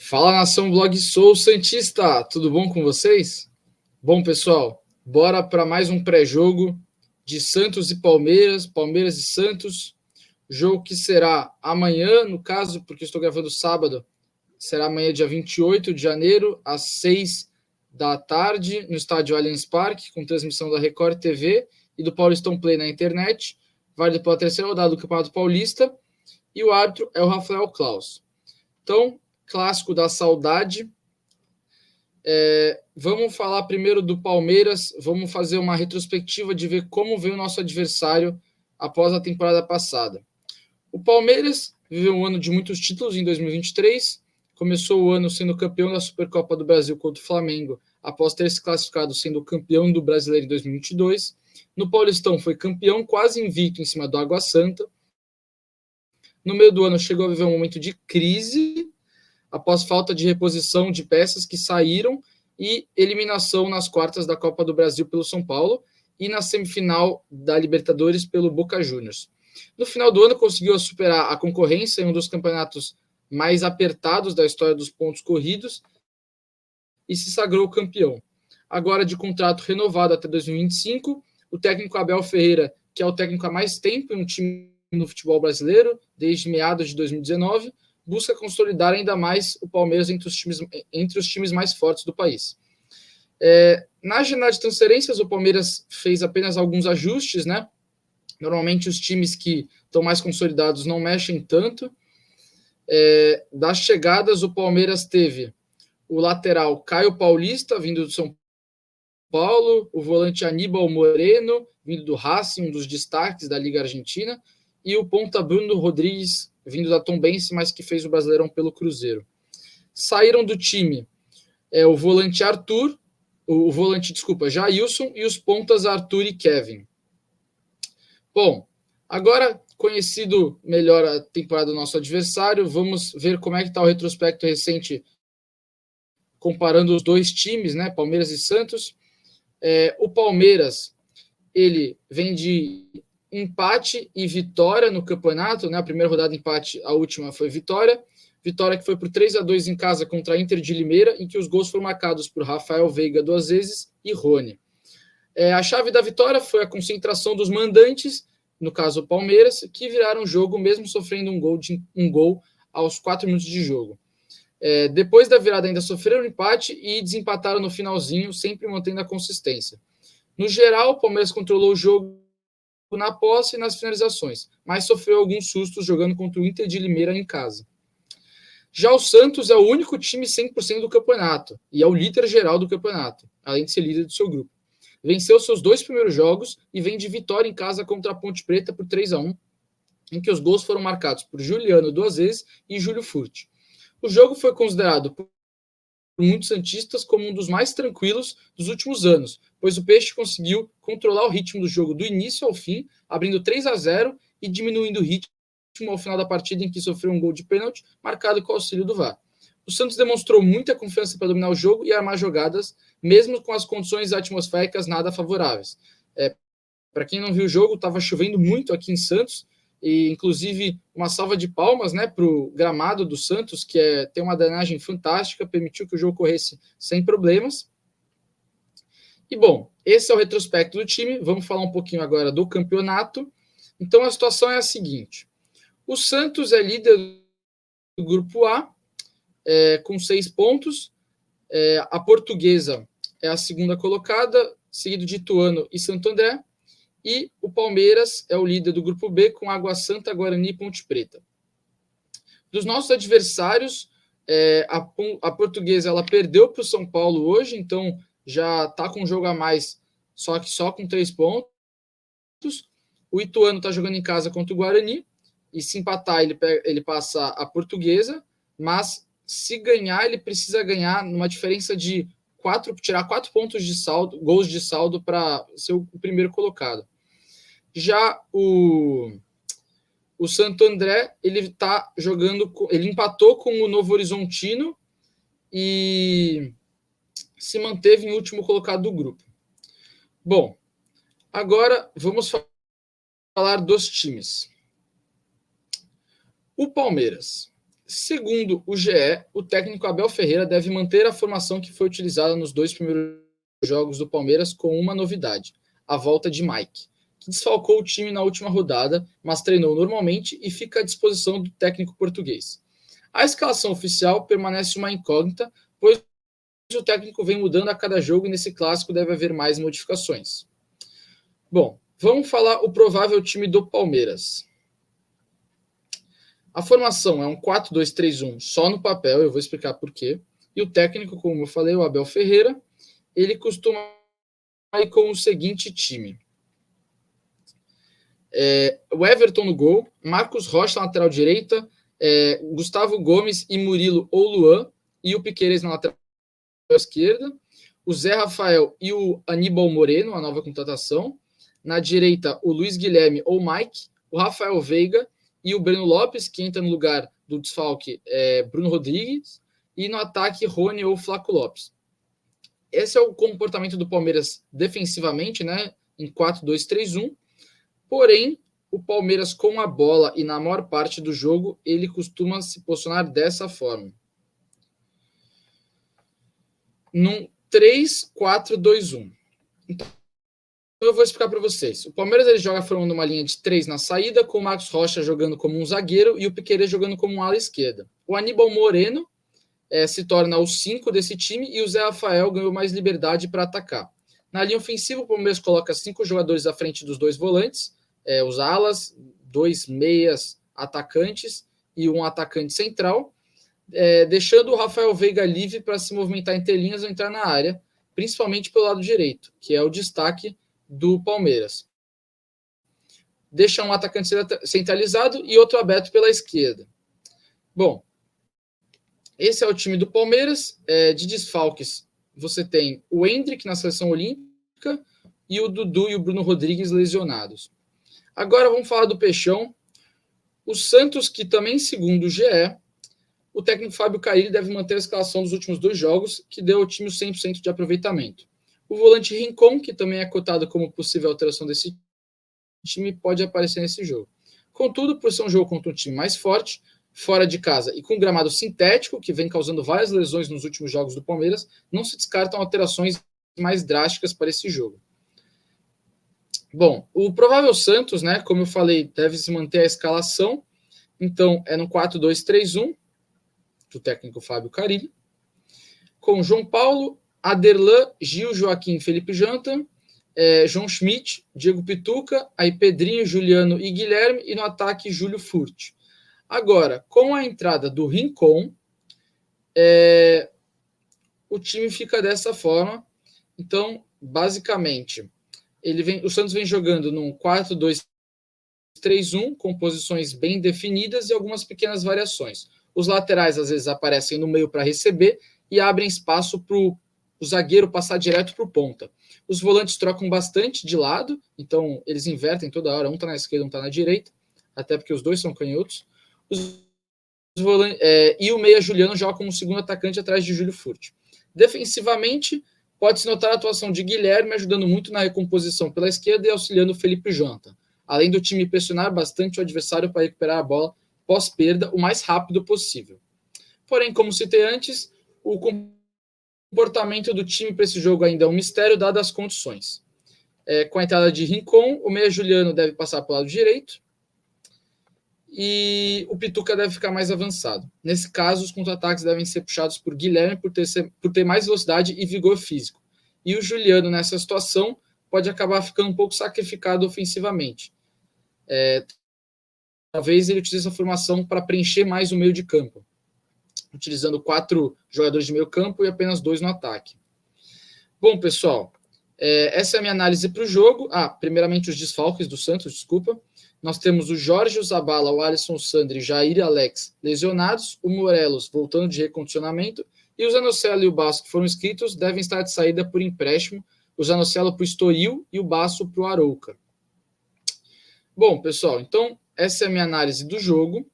Fala, nação blog, sou Santista, tudo bom com vocês? Bom, pessoal, bora para mais um pré-jogo de Santos e Palmeiras, Palmeiras e Santos, jogo que será amanhã, no caso, porque estou gravando sábado, será amanhã, dia 28 de janeiro, às 6 da tarde, no estádio Allianz Parque, com transmissão da Record TV e do Paulistão Play na internet, válido pela terceira rodada do Campeonato Paulista, e o árbitro é o Rafael Claus. Então, clássico da saudade. Vamos falar primeiro do Palmeiras, vamos fazer uma retrospectiva de ver como veio o nosso adversário após a temporada passada. O Palmeiras viveu um ano de muitos títulos em 2023, começou o ano sendo campeão da Supercopa do Brasil contra o Flamengo, após ter se classificado sendo campeão do Brasileiro em 2022. No Paulistão foi campeão quase invicto em cima do Água Santa. No meio do ano chegou a viver um momento de crise, após falta de reposição de peças que saíram e eliminação nas quartas da Copa do Brasil pelo São Paulo e na semifinal da Libertadores pelo Boca Juniors. No final do ano conseguiu superar a concorrência em um dos campeonatos mais apertados da história dos pontos corridos e se sagrou campeão. Agora de contrato renovado até 2025, o técnico Abel Ferreira, que é o técnico há mais tempo em um time no futebol brasileiro, desde meados de 2019, busca consolidar ainda mais o Palmeiras entre os times mais fortes do país. Na janela de transferências, o Palmeiras fez apenas alguns ajustes, né? Normalmente os times que estão mais consolidados não mexem tanto. Das chegadas, o Palmeiras teve o lateral Caio Paulista, vindo do São Paulo, o volante Aníbal Moreno, vindo do Racing, um dos destaques da Liga Argentina, e o ponta Bruno Rodrigues, vindo da Tombense, mas que fez o Brasileirão pelo Cruzeiro. Saíram do time o volante Jailson, e os pontas Arthur e Kevin. Bom, agora conhecido melhor a temporada do nosso adversário, vamos ver como é que está o retrospecto recente comparando os dois times, né, Palmeiras e Santos. O Palmeiras, ele vem de empate e vitória no campeonato, né? A primeira rodada empate, a última foi vitória que foi por 3-2 em casa contra a Inter de Limeira, em que os gols foram marcados por Rafael Veiga 2 vezes e Rony. A chave da vitória foi a concentração dos mandantes, no caso o Palmeiras, que viraram o jogo mesmo sofrendo um gol aos 4 minutos de jogo. Depois da virada ainda sofreram um empate e desempataram no finalzinho, sempre mantendo a consistência. No geral, o Palmeiras controlou o jogo na posse e nas finalizações, mas sofreu alguns sustos jogando contra o Inter de Limeira em casa. Já o Santos é o único time 100% do campeonato e é o líder geral do campeonato, além de ser líder do seu grupo. Venceu seus 2 primeiros jogos e vem de vitória em casa contra a Ponte Preta por 3-1, em que os gols foram marcados por Juliano 2 vezes e Júlio Furti. O jogo foi considerado por muitos santistas como um dos mais tranquilos dos últimos anos, pois o Peixe conseguiu controlar o ritmo do jogo do início ao fim, abrindo 3-0 e diminuindo o ritmo ao final da partida, em que sofreu um gol de pênalti, marcado com o auxílio do VAR. O Santos demonstrou muita confiança para dominar o jogo e armar jogadas, mesmo com as condições atmosféricas nada favoráveis. Para quem não viu o jogo, estava chovendo muito aqui em Santos, e inclusive uma salva de palmas, né, para o gramado do Santos, que tem uma drenagem fantástica, permitiu que o jogo corresse sem problemas. E bom, esse é o retrospecto do time. Vamos falar um pouquinho agora do campeonato. Então a situação é a seguinte: o Santos é líder do grupo A, com 6 pontos. A Portuguesa é a segunda colocada, seguido de Ituano e Santo André. E o Palmeiras é o líder do grupo B, com Água Santa, Guarani e Ponte Preta. Dos nossos adversários, a Portuguesa ela perdeu para o São Paulo hoje, então já está com um jogo a mais, só que só com 3 pontos. O Ituano está jogando em casa contra o Guarani, e se empatar ele passa a Portuguesa, mas se ganhar, ele precisa ganhar numa diferença de tirar 4 pontos de saldo, gols de saldo, para ser o primeiro colocado. Já o Santo André, ele empatou com o Novo Horizontino e se manteve em último colocado do grupo. Bom, agora vamos falar dos times. O Palmeiras Segundo o GE, o técnico Abel Ferreira deve manter a formação que foi utilizada nos 2 primeiros jogos do Palmeiras, com uma novidade: a volta de Mike, que desfalcou o time na última rodada, mas treinou normalmente e fica à disposição do técnico português. A escalação oficial permanece uma incógnita, pois o técnico vem mudando a cada jogo e nesse clássico deve haver mais modificações. Bom, vamos falar o provável time do Palmeiras. A formação é um 4-2-3-1 só no papel, eu vou explicar por quê. E o técnico, como eu falei, o Abel Ferreira, ele costuma ir com o seguinte time. O Everton no gol, Marcos Rocha na lateral direita, Gustavo Gomes e Murilo ou Luan, e o Piquerez na lateral esquerda, o Zé Rafael e o Aníbal Moreno, a nova contratação. Na direita, o Luiz Guilherme ou Mike, o Rafael Veiga e o Breno Lopes, que entra no lugar do desfalque Bruno Rodrigues, e no ataque Rony ou Flaco Lopes. Esse é o comportamento do Palmeiras defensivamente, né, em 4-2-3-1, porém, o Palmeiras com a bola e na maior parte do jogo, ele costuma se posicionar dessa forma. Num 3-4-2-1. Então, eu vou explicar para vocês. O Palmeiras ele joga formando uma linha de 3 na saída, com o Marcos Rocha jogando como um zagueiro e o Piquerez jogando como um ala esquerda. O Aníbal Moreno se torna o 5 desse time e o Zé Rafael ganhou mais liberdade para atacar. Na linha ofensiva, o Palmeiras coloca 5 jogadores à frente dos 2 volantes, os alas, 2 meias atacantes e um atacante central, deixando o Rafael Veiga livre para se movimentar entre linhas ou entrar na área, principalmente pelo lado direito, que é o destaque do Palmeiras. Deixa um atacante centralizado e outro aberto pela esquerda. Bom, esse é o time do Palmeiras. De desfalques, você tem o Endrick na seleção olímpica e o Dudu e o Bruno Rodrigues lesionados. Agora vamos falar do Peixão. O Santos, que também, segundo o GE, o técnico Fábio Carille deve manter a escalação dos últimos 2 jogos, que deu ao time o 100% de aproveitamento. O volante Rincon, que também é cotado como possível alteração desse time, pode aparecer nesse jogo. Contudo, por ser um jogo contra um time mais forte, fora de casa e com gramado sintético, que vem causando várias lesões nos últimos jogos do Palmeiras, não se descartam alterações mais drásticas para esse jogo. Bom, o provável Santos, né, como eu falei, deve se manter a escalação. Então, é no 4-2-3-1, do técnico Fábio Carille, com João Paulo, Aderlan, Gil, Joaquim, Felipe Janta, João Schmidt, Diego Pituca, aí Pedrinho, Juliano e Guilherme, e no ataque Júlio Furt. Agora, com a entrada do Rincon, o time fica dessa forma. Então, basicamente, o Santos vem jogando num 4-2-3-1, com posições bem definidas e algumas pequenas variações. Os laterais, às vezes, aparecem no meio para receber e abrem espaço para o zagueiro passar direto para o ponta. Os volantes trocam bastante de lado, então eles invertem toda hora, um está na esquerda, um está na direita, até porque os dois são canhotos. E o meia Juliano joga como segundo atacante atrás de Júlio Furt. Defensivamente, pode-se notar a atuação de Guilherme ajudando muito na recomposição pela esquerda e auxiliando o Felipe Janta, além do time pressionar bastante o adversário para recuperar a bola pós-perda o mais rápido possível. Porém, como citei antes, o comportamento do time para esse jogo ainda é um mistério, dadas as condições. Com a entrada de Rincon, o meia Juliano deve passar para o lado direito e o Pituca deve ficar mais avançado. Nesse caso, os contra-ataques devem ser puxados por Guilherme por ter mais velocidade e vigor físico. E o Juliano, nessa situação, pode acabar ficando um pouco sacrificado ofensivamente. Talvez ele utilize essa formação para preencher mais o meio de campo, utilizando 4 jogadores de meio campo e apenas 2 no ataque. Bom, pessoal, essa é a minha análise para o jogo. Primeiramente os desfalques do Santos, desculpa. Nós temos o Jorge, o Zabala, o Alisson, o Sandri, Jair e Alex lesionados, o Morelos voltando de recondicionamento, e o Zanocelo e o Basso, que foram inscritos, devem estar de saída por empréstimo, o Zanocelo para o Estoril e o Basso para o Arouca. Bom, pessoal, então essa é a minha análise do jogo.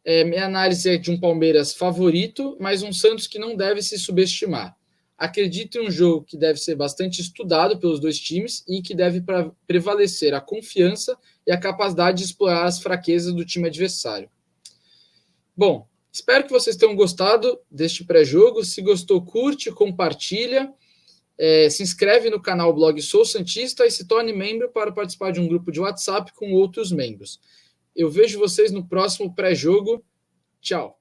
Minha análise é de um Palmeiras favorito, mas um Santos que não deve se subestimar. Acredito em um jogo que deve ser bastante estudado pelos 2 times e que deve prevalecer a confiança e a capacidade de explorar as fraquezas do time adversário. Bom, Espero que vocês tenham gostado deste pré-jogo. Se gostou, curte, compartilha. Se inscreve no canal Blog Sou Santista e se torne membro para participar de um grupo de WhatsApp com outros membros. Eu vejo vocês no próximo pré-jogo. Tchau.